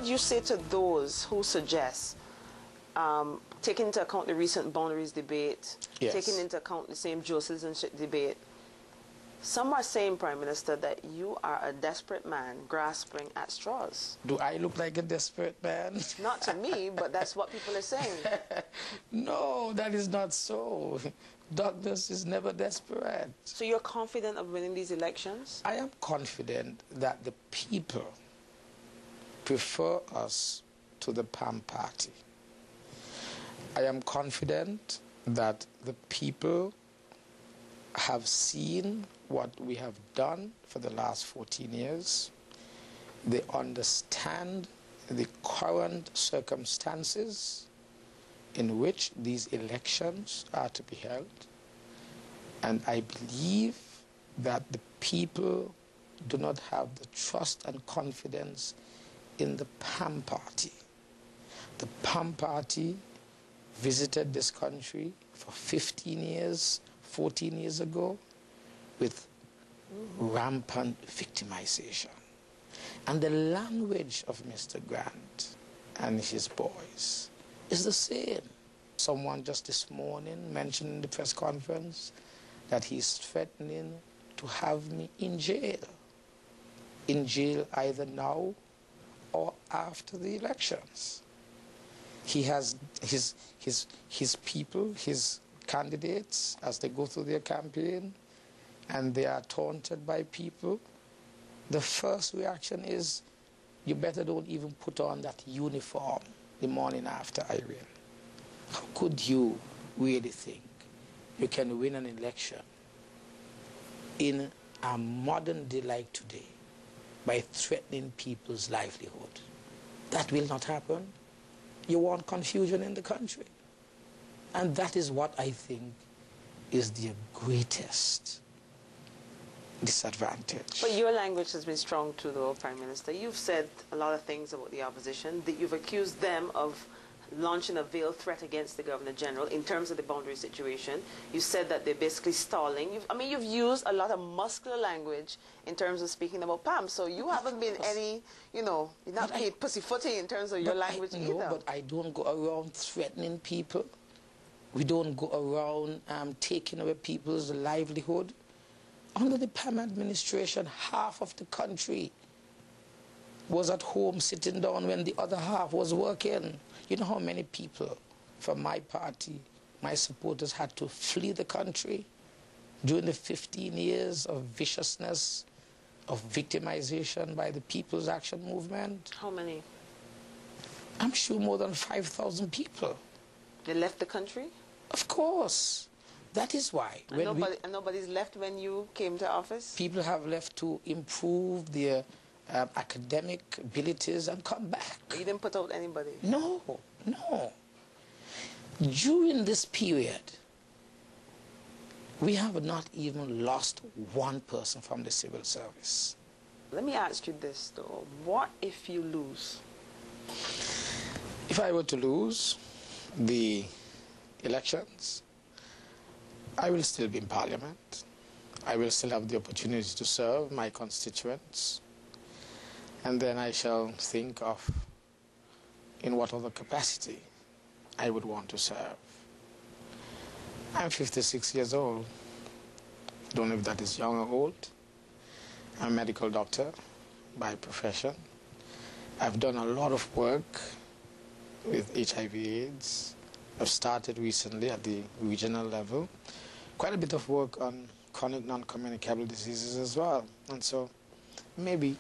would you say to those who suggest, taking into account the recent boundaries debate, yes, taking into account the same dual citizenship debate, some are saying, Prime Minister, that you are a desperate man grasping at straws. Do I look like a desperate man? Not to me, but that's what people are saying. No, that is not so. Douglas is never desperate. So you're confident of winning these elections? I am confident that the people prefer us to the PAM party. I am confident that the people have seen what we have done for the last 14 years. They understand the current circumstances in which these elections are to be held. And I believe that the people do not have the trust and confidence in the PAM party. The PAM party visited this country for 15 years, 14 years ago, with rampant victimization. And the language of Mr. Grant and his boys is the same. Someone just this morning mentioned in the press conference that he's threatening to have me in jail either now or after the elections. He has his people, his candidates, as they go through their campaign, and they are taunted by people. The first reaction is, you better don't even put on that uniform the morning after, Irene. How could you really think you can win an election in a modern day like today by threatening people's livelihood? That will not happen. You want confusion in the country. And that is what I think is the greatest disadvantage. But your language has been strong too, though, Prime Minister. You've said a lot of things about the opposition, that you've accused them of launching a veiled threat against the Governor General in terms of the boundary situation. You said that they're basically stalling. You've used a lot of muscular language in terms of speaking about PAM, so you haven't been any, you're not being pussyfooty in terms of your language either. No, but I don't go around threatening people. We don't go around taking away people's livelihood. Under the PAM administration, half of the country was at home sitting down when the other half was working. You know how many people from my party, my supporters, had to flee the country during the 15 years of viciousness, of victimization by the People's Action Movement? How many? I'm sure more than 5,000 people. They left the country? Of course. That is why. And nobody's left when you came to office? People have left to improve their academic abilities and come back. You didn't put out anybody? No, no. During this period, we have not even lost one person from the civil service. Let me ask you this, though. What if you lose? If I were to lose the elections, I will still be in Parliament. I will still have the opportunity to serve my constituents. And then I shall think of in what other capacity I would want to serve. I'm 56 years old. Don't know if that is young or old. I'm a medical doctor by profession. I've done a lot of work with HIV/AIDS. I've started recently at the regional level. Quite a bit of work on chronic non-communicable diseases as well. And so maybe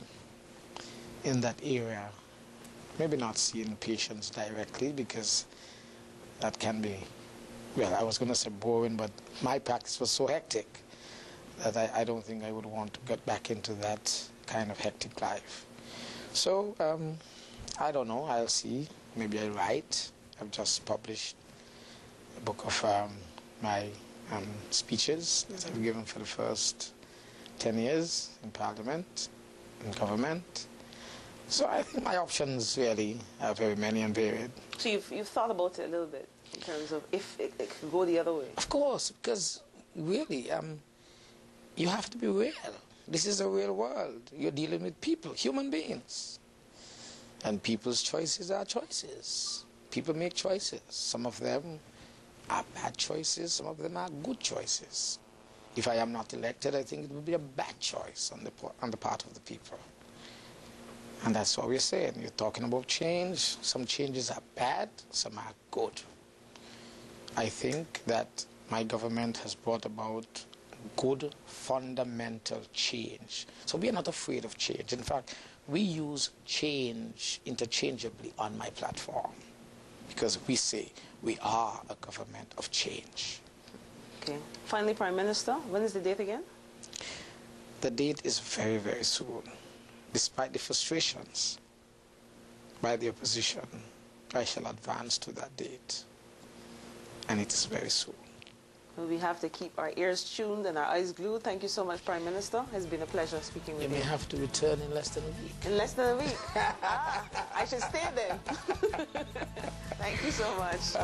in that area, maybe not seeing patients directly, because that can be, well, I was going to say boring, but my practice was so hectic that I don't think I would want to get back into that kind of hectic life. So, I don't know, I'll see. Maybe I write. I've just published a book of my speeches that I've given for the first 10 years in Parliament, in government. So I think my options really are very many and varied. So you've thought about it a little bit in terms of if it could go the other way? Of course, because really, you have to be real. This is a real world. You're dealing with people, human beings. And people's choices are choices. People make choices. Some of them are bad choices, some of them are good choices. If I am not elected, I think it would be a bad choice on the part of the people. And that's what we're saying. You're talking about change. Some changes are bad, some are good. I think that my government has brought about good fundamental change. So we are not afraid of change. In fact, we use change interchangeably on my platform because we say we are a government of change. Okay. Finally, Prime Minister, when is the date again? The date is very, very soon. Despite the frustrations by the opposition, I shall advance to that date. And it is very soon. Well, we have to keep our ears tuned and our eyes glued. Thank you so much, Prime Minister. It's been a pleasure speaking with you. You may have to return in less than a week. In less than a week? I should stay then. Thank you so much.